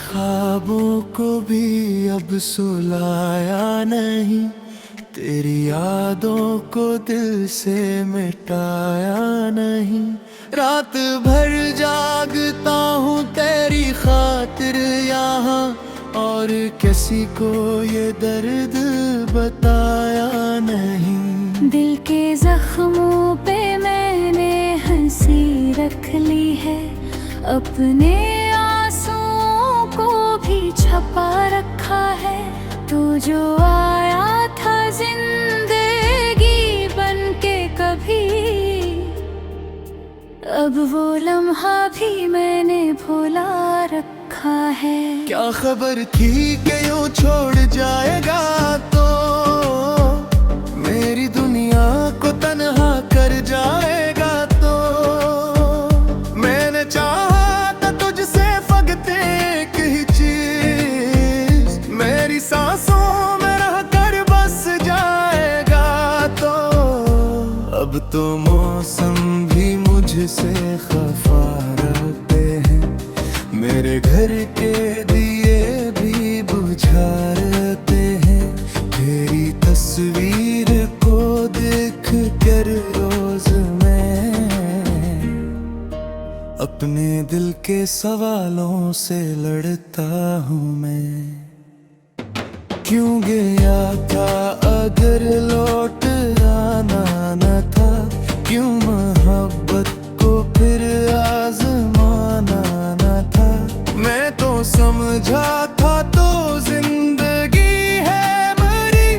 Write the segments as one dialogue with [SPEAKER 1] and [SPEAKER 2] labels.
[SPEAKER 1] ख्वाबों को भी अब सुलाया नहीं, तेरी यादों को दिल से मिटाया नहीं। रात भर जागता हूँ तेरी खातिर यहाँ, और किसी को ये दर्द बताया नहीं।
[SPEAKER 2] दिल के जख्मों पे मैंने हंसी रख ली है, अपने आंसुओं को भी छपा रखा है। तू जो आया था जिंदगी बनके कभी, अब वो लम्हा भी मैंने भुला रखा है।
[SPEAKER 1] क्या खबर थी कि यूं छोड़ जाएगा तो मेरी दुनिया को तन्हा कर जाएगा। तो मैंने चाहा था तुझसे फकत एक ही चीज, मेरी सांसों में रह कर बस जाएगा। तो अब तो मौसम भी मुझसे खफा रहते हैं, मेरे घर के दिए भी बुझाते हैं। तेरी तस्वीर को देख कर रोज मैं अपने दिल के सवालों से लड़ता हूँ मैं। क्यों गया था अगर लौट आना न था, क्यों मोहब्बत को फिर आजमाना न था। मैं तो समझा था तो जिंदगी है मरी,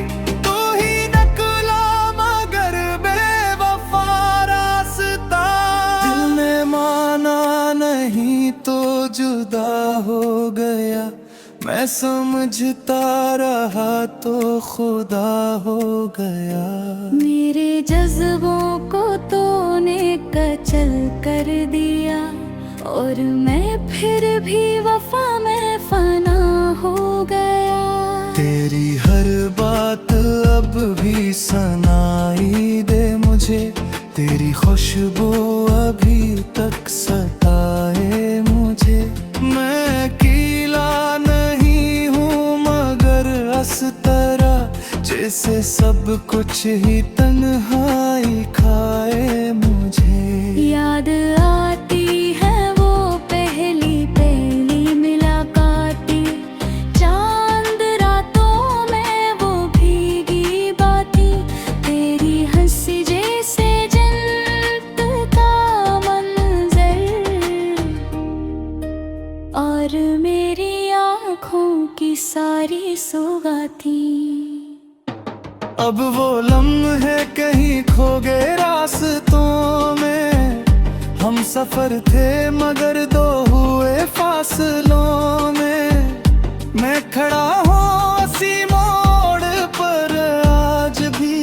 [SPEAKER 1] तू ही नकला मगर बेवफा रास्ता। दिल ने माना नहीं तो जुदा हो गया, मैं समझता रहा तो खुदा हो गया।
[SPEAKER 2] मेरे जज्बों को तूने कचल कर दिया, और मैं फिर भी वफा में फना हो गया।
[SPEAKER 1] तेरी हर बात अब भी सुनाई दे मुझे, तेरी खुशबू अभी तक सताए मुझे। मैं अकेला नहीं हूँ मगर इस तरह जैसे सब कुछ ही तन्हाई खाए मुझे।
[SPEAKER 2] याद आती है वो पहली पहली मुलाकातें, चांद रातों में वो भीगी बातें। तेरी हंसी जैसे जन्नत का मंजर, और मेरी आँखों की सारी सौगातें।
[SPEAKER 1] अब वो लम्हे कहीं खो गए रास्तों में, हम सफर थे मगर दो हुए फासलों में। मैं खड़ा हूँ उसी मोड़ पर आज भी,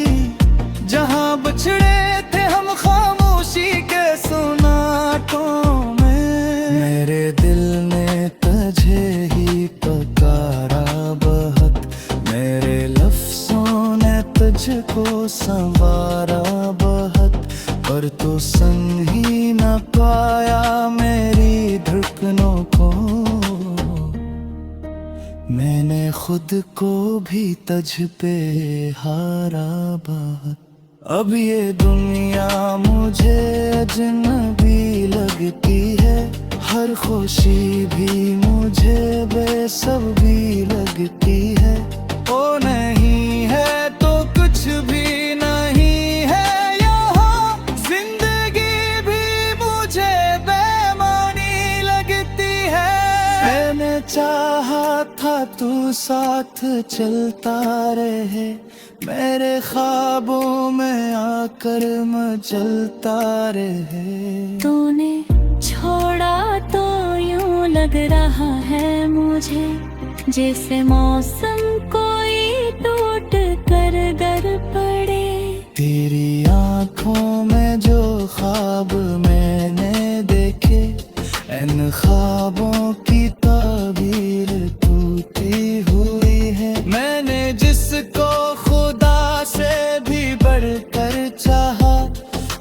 [SPEAKER 1] जहाँ बछड़े थे हम खामोशी के सुनाटों में। मेरे दिल ने तुझे ही पुकारा बहुत, मेरे लफ्जों ने तुझको संवारा बहुत, पर तू सुन ही न पाया मेरी धड़कनों को। मैंने खुद को भी तुझ पे हारा बहुत। अब ये दुनिया मुझे अजनबी लगती है, हर खुशी भी मुझे बेसब्री लगती है। ओ नहीं है तो कुछ भी नहीं है यहाँ, जिंदगी भी मुझे बेमानी लगती है। मैंने चाहा था तू साथ चलता रहे, मेरे ख्वाबों में आकर मचलता रहे।
[SPEAKER 2] तूने छोड़ा तो यूं लग रहा है मुझे, जैसे मौसम कोई टूट कर गर पड़े।
[SPEAKER 1] तेरी आँखों में जो ख्वाब मैंने देखे, इन ख्वाबों की ताबीर टूटी हुई है। मैंने जिसको खुदा से भी बढ़कर चाहा,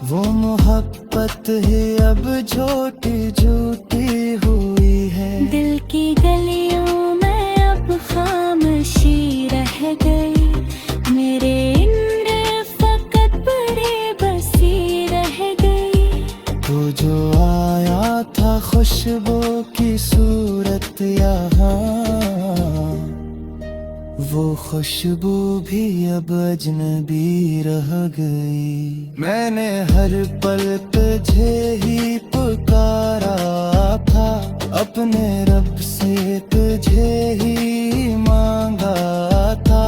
[SPEAKER 1] वो मोहब्बत ही अब झूठी झूठी हुई है।
[SPEAKER 2] दिल की गलियों खामोशी रह गई, मेरे इंद्र फकत बड़े बसी रह गई।
[SPEAKER 1] तो जो आया था खुशबू की सूरत यहाँ, वो खुशबू भी अब अजनबी रह गई। मैंने हर पल तुझे ही पुकारा था, अपने रब से तुझे ही मांगा था।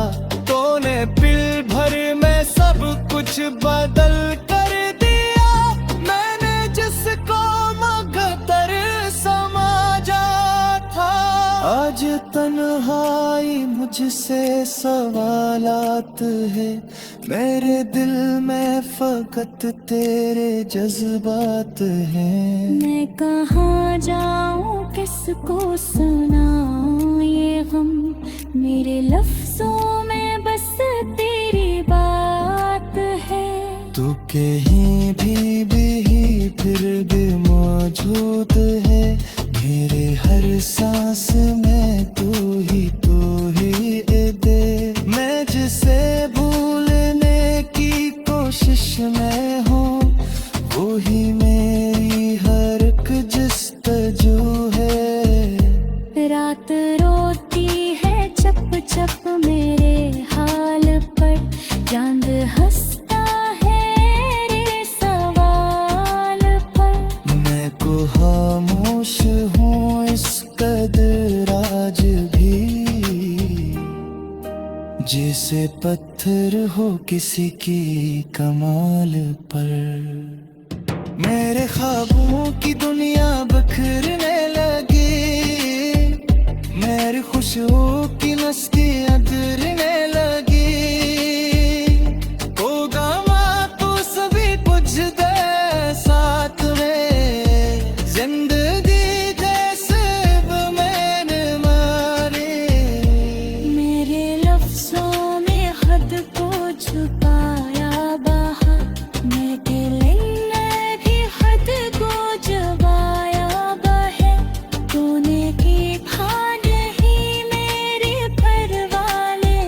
[SPEAKER 1] तूने पल भर में सब कुछ बदल कर दिया, मैंने जिसको मगतर समझा था। आज तन्हाई मुझसे सवालात है, मेरे दिल में फकत तेरे जज्बात हैं।
[SPEAKER 2] मैं कहाँ जाऊँ, किसको सुनाऊँ ये गम, मेरे लफ्जों में बस तेरी बात है।
[SPEAKER 1] तू कहीं भी फिर भी मौजूद है, मेरे हर सांस में तू ही दे। मैं जिसे भूलने की कोशिश में हूँ, वो ही मेरी हर एक जस्तजू है।
[SPEAKER 2] रात रोती है चप चप मेरे हाल पर, चांद हंसता है रे सवाल पर।
[SPEAKER 1] मैं को खामोश हूँ इस कदर आज भी, जैसे पत्थर हो किसी की कमाल पर। मेरे ख्वाबों की दुनिया बखरने लगी, मेरी खुशियों की नस्ती अधरने लगी। ओ गमा तू सभी कुछ दे साथ में, जिंदगी जैसे मैंने मारी।
[SPEAKER 2] मेरे लफ्जों में हद को छुपाया बाहर, मैं दिल ने भी हद को जबाया बाहे। तूने की भान ही मेरे परवाले,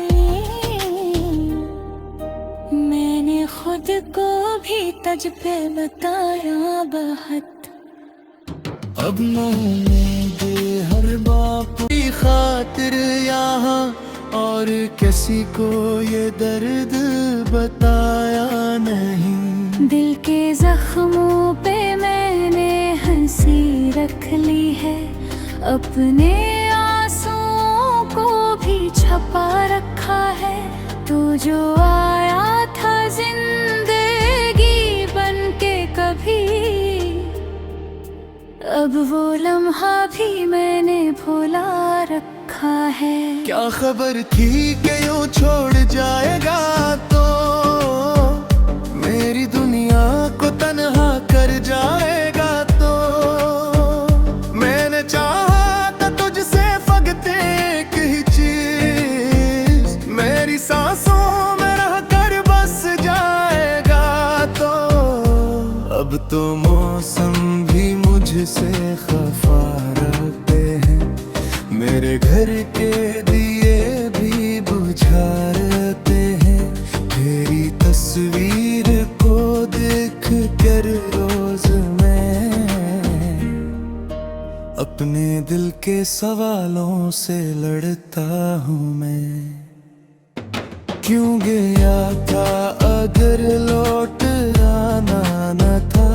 [SPEAKER 2] मैंने खुद को भी तज पे बताया बहुत।
[SPEAKER 1] अब दे हर बाप की खातिर यहाँ, और किसी को ये दर्द बताया नहीं।
[SPEAKER 2] दिल के जख्मों पे मैंने हंसी रख ली है, अपने आंसुओं को भी छपा रखा है। तू जो आया था जिंदगी बन के कभी, अब वो लम्हा भी मैंने भुला रखा है।
[SPEAKER 1] क्या खबर थी कि यूं छोड़ जाएगा तो, मेरी दुनिया को तन्हा कर जाएगा तो। मैंने चाहा था तुझसे फकत एक ही चीज, मेरी सांसों में रह कर बस जाएगा तो। अब तो मौसम भी मुझसे खफा रखते हैं, मेरे घर के दिए भी बुझाते हैं। तेरी तस्वीर को देख कर रोज मैं अपने दिल के सवालों से लड़ता हूँ मैं। क्यों गया था अगर लौट आना न था,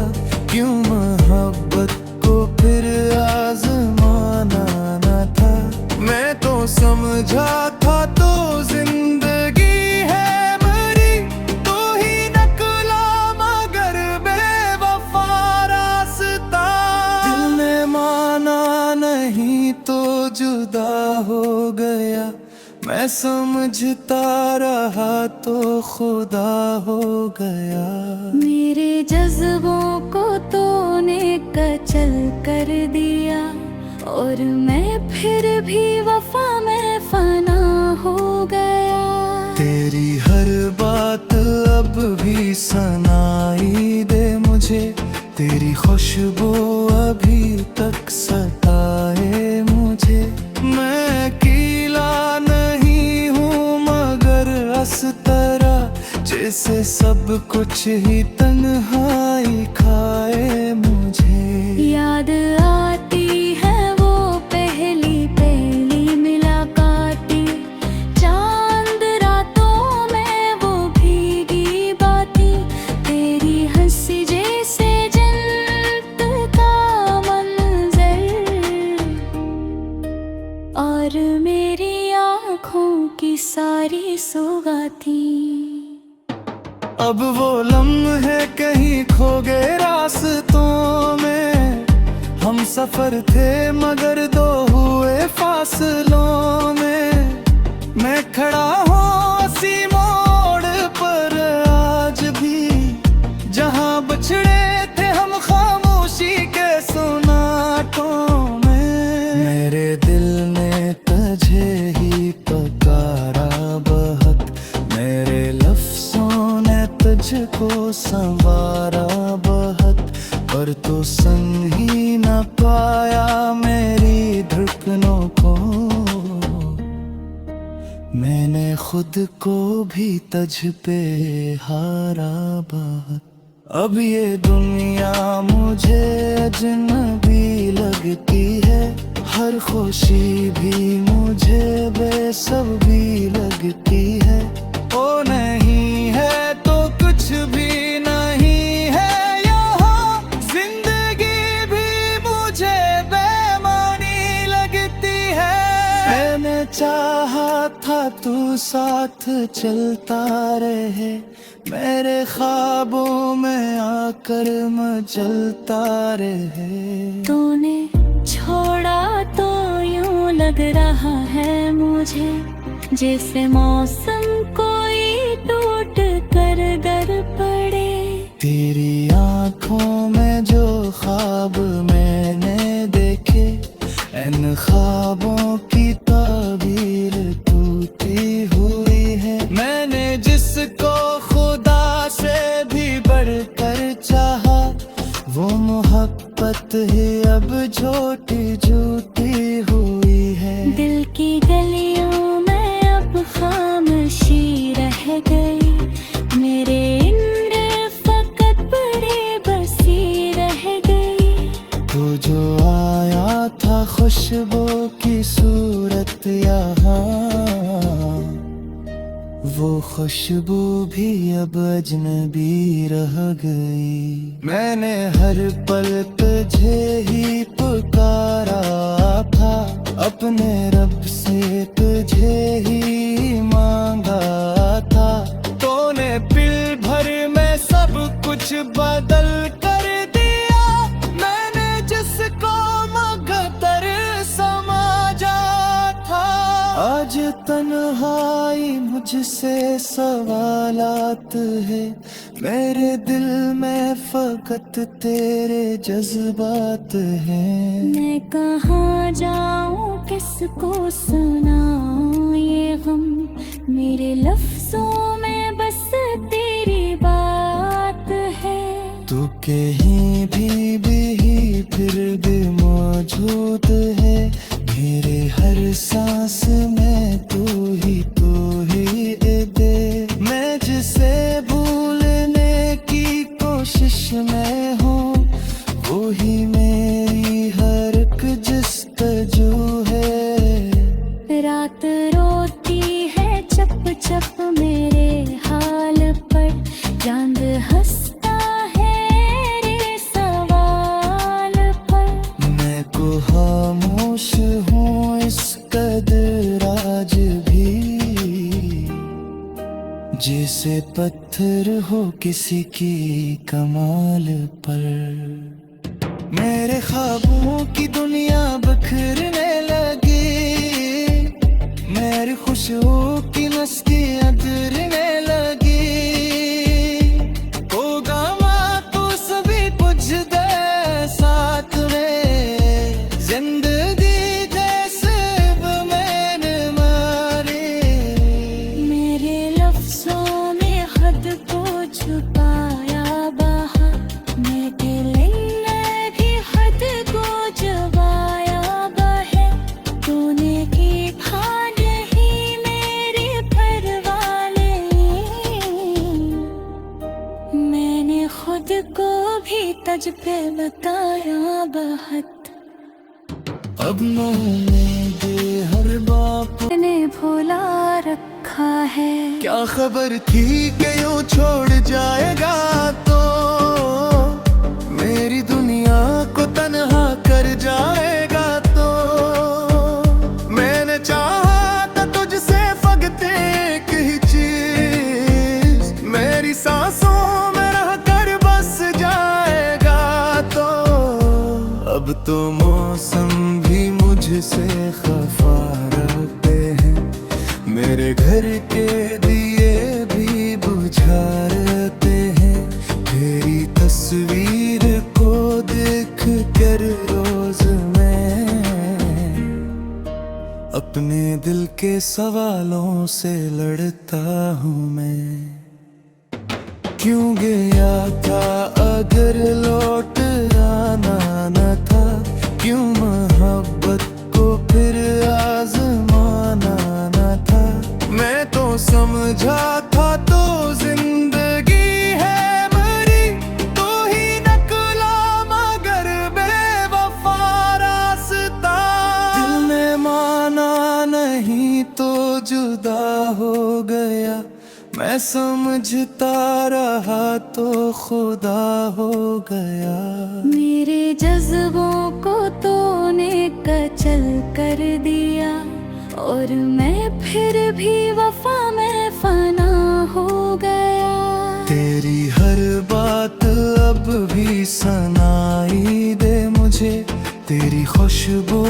[SPEAKER 1] क्यों मोहब्बत को फिर आजमाना न था। मैं तो समझा था तो जिंदगी है मेरी, तो ही नकला मगर बेवफा रास्ता। दिल ने माना नहीं तो जुदा हो गया, मैं समझता रहा तो खुदा हो गया।
[SPEAKER 2] मेरे जज्बों को तूने कचल कर दिया, और मैं फिर भी वफा में फना हो गया।
[SPEAKER 1] तेरी हर बात अब भी सुनाई दे मुझे, तेरी खुशबू अभी तक सताए मुझे। मैं अकेला नहीं जैसे सब कुछ ही तन्हाई खाए मुझे।
[SPEAKER 2] याद आती है वो पहली पहली मुलाकाती, चांद रातों में वो भीगी बातें, तेरी हंसी जैसे जन्नत का मंजर, और मेरी आँखों की सारी सौगाती।
[SPEAKER 1] अब वो लम्हे कहीं खो गए रास्तों में, हम सफर थे मगर दो हुए फासलों में। मैं खड़ा हूँ उसी मोड़ पर आज भी, जहाँ बछड़े थे हम खामोशी के सुनाटों में। मेरे दिल ने तुझे ही पुकारा बहुत, मेरे लफ्जों ने तुझको संवारा बहुत, पर तू संग ही न पाया मेरी धड़कनों को। मैंने खुद को भी तुझ पे हारा बहुत। अब ये दुनिया मुझे अजनबी लगती है, हर खुशी भी मुझे बेसब्री लगती है। ओ नहीं है तो कुछ भी नहीं है यहाँ, जिंदगी भी मुझे बेमानी लगती है। मैंने चाहा था तू साथ चलता रहे, मेरे ख्वाबों में आकर मचलता रहे।
[SPEAKER 2] तूने छोड़ा तो यूं लग रहा है मुझे, जैसे मौसम कोई टूट कर गर पड़े।
[SPEAKER 1] तेरी आंखों में जो ख्वाब मैंने देखे, इन ख्वाबों की ताबीर टूटी हुई है। मैंने जिसको खुदा से भी बढ़कर चाहा, वो मोहब्बत ही अब झूठी झूठी हुई है।
[SPEAKER 2] दिल की गलियों में अब खामोशी रह गई, मेरे इंद्र फकत बड़े बसी रह गई।
[SPEAKER 1] तू जो आया था खुशबू की सूरत यहाँ, वो खुशबू भी अब अजनबी रह गई। मैंने हर पल तुझे ही पुकारा था, अपने रब से तुझे ही मांगा था। तूने पल भर में सब कुछ बदल कर दिया, मैंने जिसको मगतर समझा था। आज तन्हाई मुझसे सवालात है, मेरे दिल में फकत तेरे जज्बात हैं।
[SPEAKER 2] मैं कहाँ जाऊँ किसको सुनाऊँ ये गम, मेरे लफ्जों में बस तेरी बात है।
[SPEAKER 1] तू कहीं भी फिर भी मौजूद है, मेरे हर सांस में तू ही दे। मैं जिसे भूलने की कोशिश में हूँ, वो ही मेरी हर एक जस्तजू है।
[SPEAKER 2] रात रोती है चप चप मेरे हाल पर, चांद हंसता है रे सवाल पर।
[SPEAKER 1] मैं को खामोश हूँ इस कदर आज भी, जैसे पत्थर हो किसी की कमाल पर। मेरे ख्वाबों की दुनिया बिखरने लगी, मेरी खुशियों की मस्ती अधरने लगी। ओ गामा तू सभी कुछ दे साथ में, जिंदगी जैसे मैंने मारी।
[SPEAKER 2] मेरे लफ्जों में खुद को छुपाया बाहर, मेरे लिए भी खुद को जवाया बहे। तूने की था नहीं मेरे परवाले, राज पे बताया बहुत।
[SPEAKER 1] अब मैंने हर बात
[SPEAKER 2] ने भुला रखा है।
[SPEAKER 1] क्या खबर थी कि यूं छोड़ जाएगा तो मेरी दुनिया को तन्हा कर जाएगा तो मैंने चाहा था तुझसे फकत एक ही चीज मेरी सांसों में रह कर बस जाएगा तो अब तो मौसम भी मुझसे खफा रहते हैं मेरे घर के दिए भी बुझाते हैं तेरी तस्वीर को देख कर रोज मैं अपने दिल के सवालों से लड़ता हूँ मैं। क्यों गया था अगर लौट आना न था क्यों मोहब्बत को फिर आजमाना न था मैं तो समझा था तो जिंदगी है मरी तो ही नकला मगर बेवफा रास्ता दिल ने माना नहीं तो जुदा हो गया मैं समझता रहा तो खुदा हो गया।
[SPEAKER 2] मेरे जज्बों को तूने कचल कर दिया और मैं फिर भी वफा में फना हो गया।
[SPEAKER 1] तेरी हर बात अब भी सुनाई दे मुझे तेरी खुशबू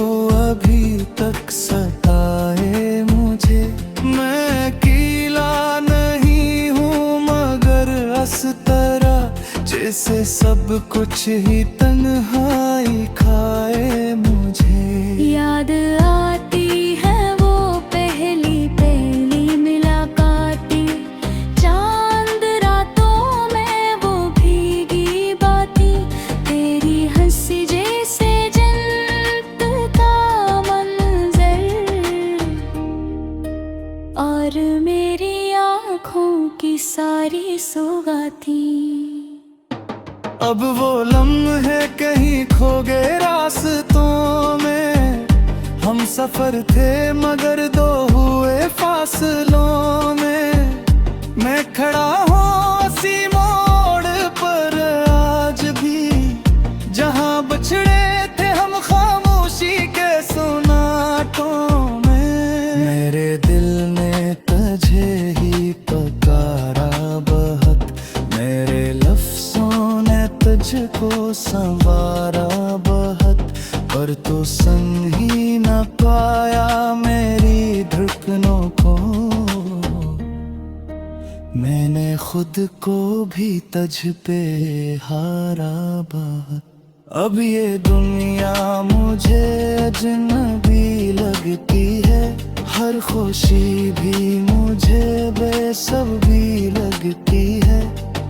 [SPEAKER 1] अभी तक सताए मुझे मैं अकेला नहीं हूँ मगर इस तरह जैसे सब कुछ ही तन्हाई खाए मुझे।
[SPEAKER 2] याद आती है वो पहली पहली मुलाकातें चांद रातों में वो भीगी बातें तेरी हंसी जैसे जन्नत का मंजर और मेरी आँखों की सारी सौगाती।
[SPEAKER 1] अब वो लम्हे कहीं खो गए रास्तों में हम सफर थे मगर दो हुए फासलों में मैं खड़ा हूँ उसी मोड़ पर आज भी जहाँ बछड़े थे हम खामोशी के सुनाटों में मेरे दिल ने तुझे ही पुकारा बहुत मेरे लफ्जों ने तुझको संवारा बहुत पर तो संग ही न पाया मेरी धड़कनों को मैंने खुद को भी तुझ पे हारा बहुत। अब ये दुनिया मुझे अजनबी लगती है हर खुशी भी मुझे बेसब्री लगती है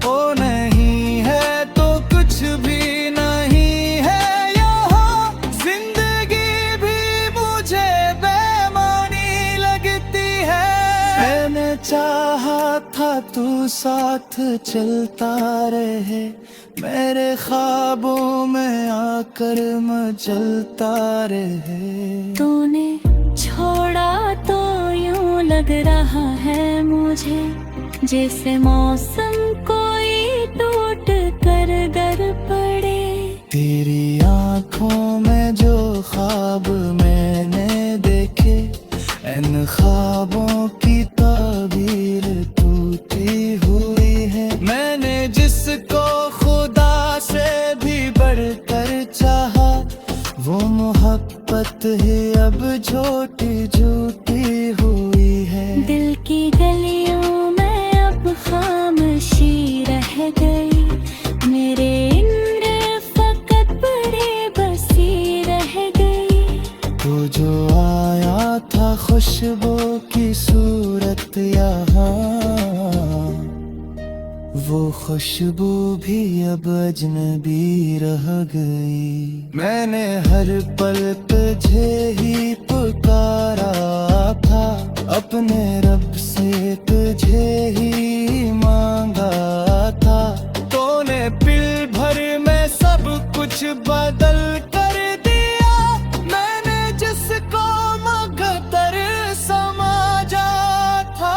[SPEAKER 1] ओ नहीं है तो कुछ भी नहीं है यहाँ जिंदगी भी मुझे बेमानी लगती है मैंने चाहा था तू साथ चलता रहे मेरे ख्वाबों में आकर मचलता रहे
[SPEAKER 2] तूने छोड़ा तो यूं लग रहा है मुझे जैसे मौसम कोई टूट कर गर पड़े
[SPEAKER 1] तेरी आंखों में जो ख्वाब मैंने देखे इन ख्वाबों की ताबीर टूटी हुई है मैंने जिसको खुदा से भी बढ़कर चाहा वो मोहब्बत ही अब झूठी झूठी हुई है
[SPEAKER 2] दिल की गलियों में अब खामोशी रह गई मेरे इंद्र फकत बड़े बसी रह गई
[SPEAKER 1] तो जो आया था खुशबू की सूरत यहाँ वो खुशबू भी अब अजनबी रह गई मैंने हर पल तुझे ही पुकारा था अपने रब से तुझे ही मांगा था तूने पल भर में सब बदल कर दिया मैंने जिसको मगर समझा था।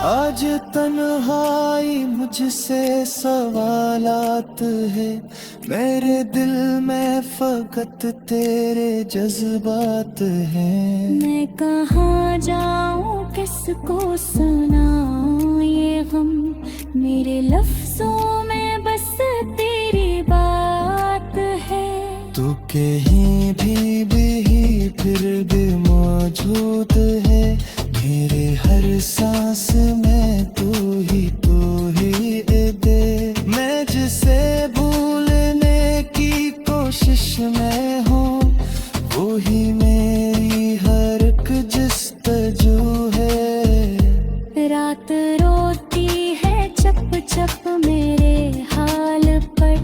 [SPEAKER 1] आज तन्हाई मुझसे सवालात है, मेरे दिल में फकत तेरे जज्बात हैं।
[SPEAKER 2] मैं कहाँ जाऊँ किसको सुनाऊँ ये गम, मेरे लफ्जों में बस तेरी बात है।
[SPEAKER 1] तू कहीं भी फिर भी मौजूद है, मेरे हर सांस में तू ही दे। मैं जिसे भूलने की कोशिश में हूँ, वो ही मेरी हर एक जस्तजू है।
[SPEAKER 2] रात रोती है चप चप मेरे हाल पर,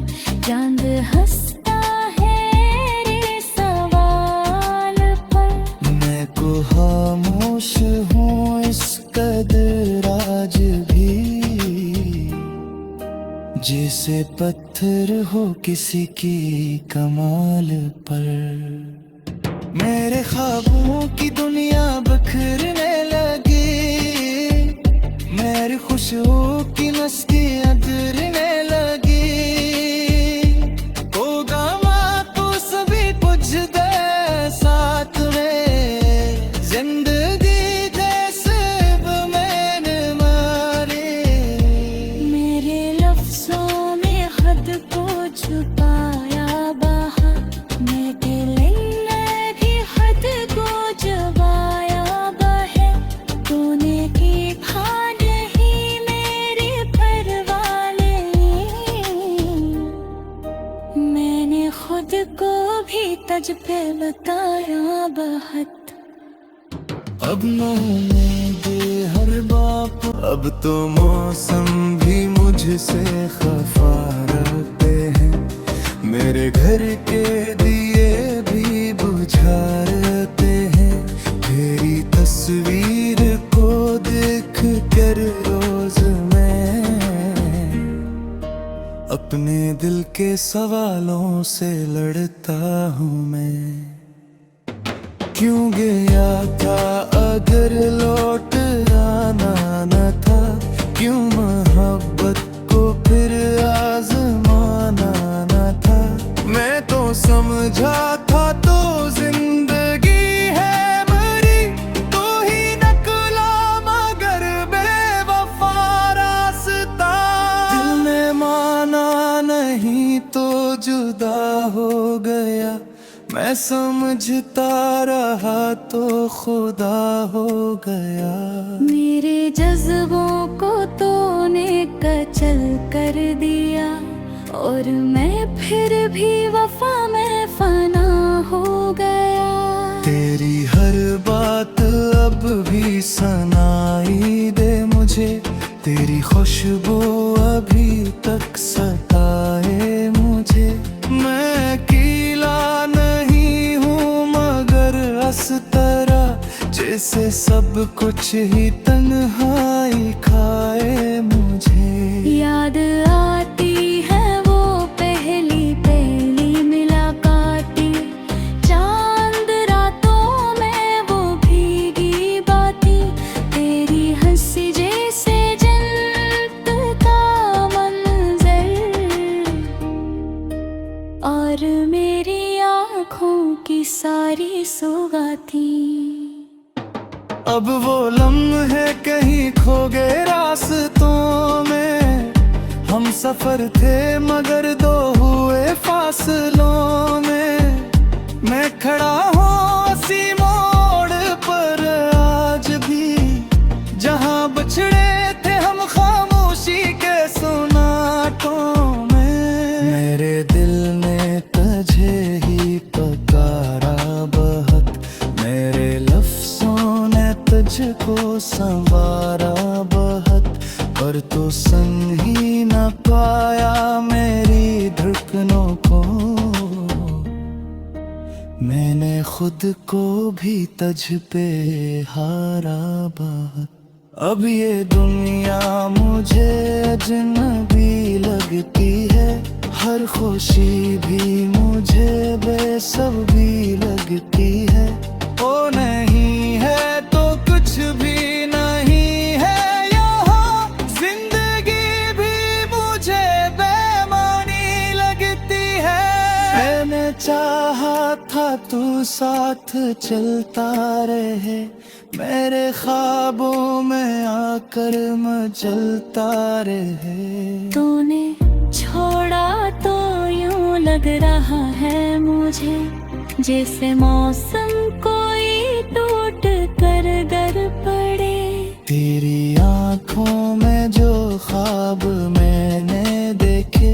[SPEAKER 2] चांद हंसता है रे सवाल पर।
[SPEAKER 1] मैं को खामोश हूँ इस कदर आज भी, जैसे पत्थर हो किसी की कमाल पर। मेरे ख्वाबों की दुनिया बिखरने लगी, मेरी खुशियों की मस्ती अधरने लगी। होगा तो सभी कुछ दे साथ में, जिंदगी जैसे मैंने मारी।
[SPEAKER 2] मेरे लफ्जों में खुद को छुपाया बाहर, मैं दिल ने भी खुद को जबाया बहे। तूने की भान ही मेरे परवाले, मैंने खुद को भी तज पे बताया बहुत।
[SPEAKER 1] अब दे हर बाप, अब तो मौसम भी मुझसे खफा रहते हैं, मेरे घर के दिए भी बुझा रहते हैं। तेरी तस्वीर को देख कर रोज मैं अपने दिल के सवालों से लड़ता हूँ मैं। क्यों गया था अगर लौट आना न था, क्यों मोहब्बत को फिर आजमाना न था। मैं तो समझा था तो जिंदगी है मरी, तू ही नकला मगर बेवफा रास्ता। दिल ने माना नहीं तो जुदा हो गया, मैं समझता रहा तो खुदा हो गया।
[SPEAKER 2] मेरे जज्बों को तूने कचल कर दिया, और मैं फिर भी वफा में फना हो गया।
[SPEAKER 1] तेरी हर बात अब भी सुनाई दे मुझे, तेरी खुशबू अभी तक सताए मुझे। मैं अकेला नहीं हूँ मगर इस तरह जैसे सब कुछ ही तन्हाई खाए मुझे।
[SPEAKER 2] याद आती है वो पहली मुलाकातें, चांद रातों में वो भीगी बातें। तेरी हंसी जैसे जन्नत का मंजर, और मेरी आँखों की सारी सौगातें।
[SPEAKER 1] अब वो लम्हे कहीं खो गए रास्तों में, हम सफर थे मगर दो हुए फासलों में। मैं खड़ा हूँ उसी मोड़ पर आज भी, जहाँ बछड़े थे हम खामोशी के सुनाटों में। मेरे दिल ने तुझे ही पुकारा बहुत, मेरे लफ्जों ने तुझको संवारा बहुत, पर तू सुन ही न पाया मेरी धड़कनों को। मैंने खुद को भी तुझ पे हारा बहुत। अब ये दुनिया मुझे अजनबी लगती है, हर खुशी भी मुझे बेसब्री लगती है। ओ नहीं है तो कुछ भी नहीं है यहाँ, जिंदगी भी मुझे बेमानी लगती है। मैंने चाहा था तू साथ चलता रहे, मेरे ख्वाबों में आकर मचलता रहे।
[SPEAKER 2] तूने छोड़ा तो यूं लग रहा है मुझे, जैसे मौसम कोई टूट कर गर पड़े।
[SPEAKER 1] तेरी आंखों में जो ख्वाब मैंने देखे,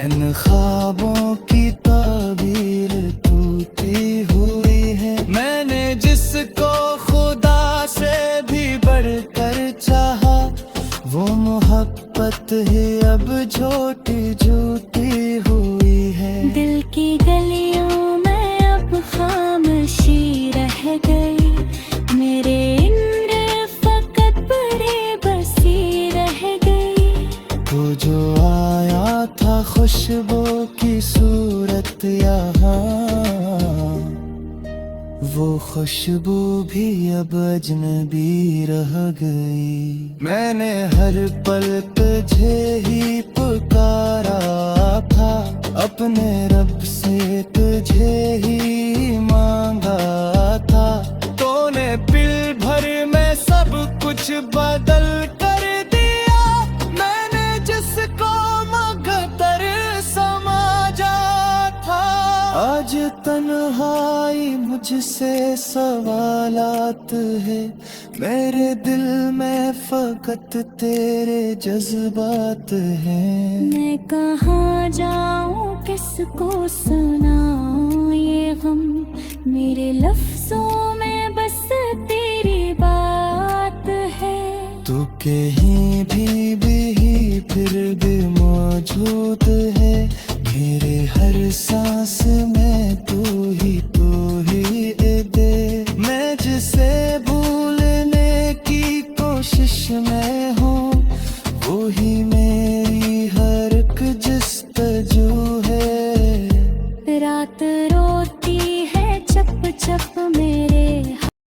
[SPEAKER 1] इन ख्वाबों की ताबीर टूटी हुई है। मैंने जिसको खुदा से भी बढ़कर चाहा, वो मोहब्बत ही अब छोटी झूठी हुई है।
[SPEAKER 2] दिल की गलियों में अब खामोशी रह गई, मेरे इंद्र फकत बड़े बसी रह गई।
[SPEAKER 1] तू जो आया था खुशबू की सूरत यहाँ, वो खुशबू भी अब अजनबी रह गई। मैंने हर पल तुझे ही पुकारा था, अपने रब से तुझे ही मांगा था। तूने पल भर में सब कुछ बदल कर दिया, मैंने जिसको मगतर समझा था। आज तन्हाई मुझसे सवालात है, मेरे दिल में फकत तेरे जज्बात हैं।
[SPEAKER 2] मैं कहाँ जाऊँ किसको सुनाऊँ ये गम, मेरे लफ्जों में बस तेरी बात है।
[SPEAKER 1] तू कहीं भी फिर भी मौजूद है, मेरे हर सांस में तू ही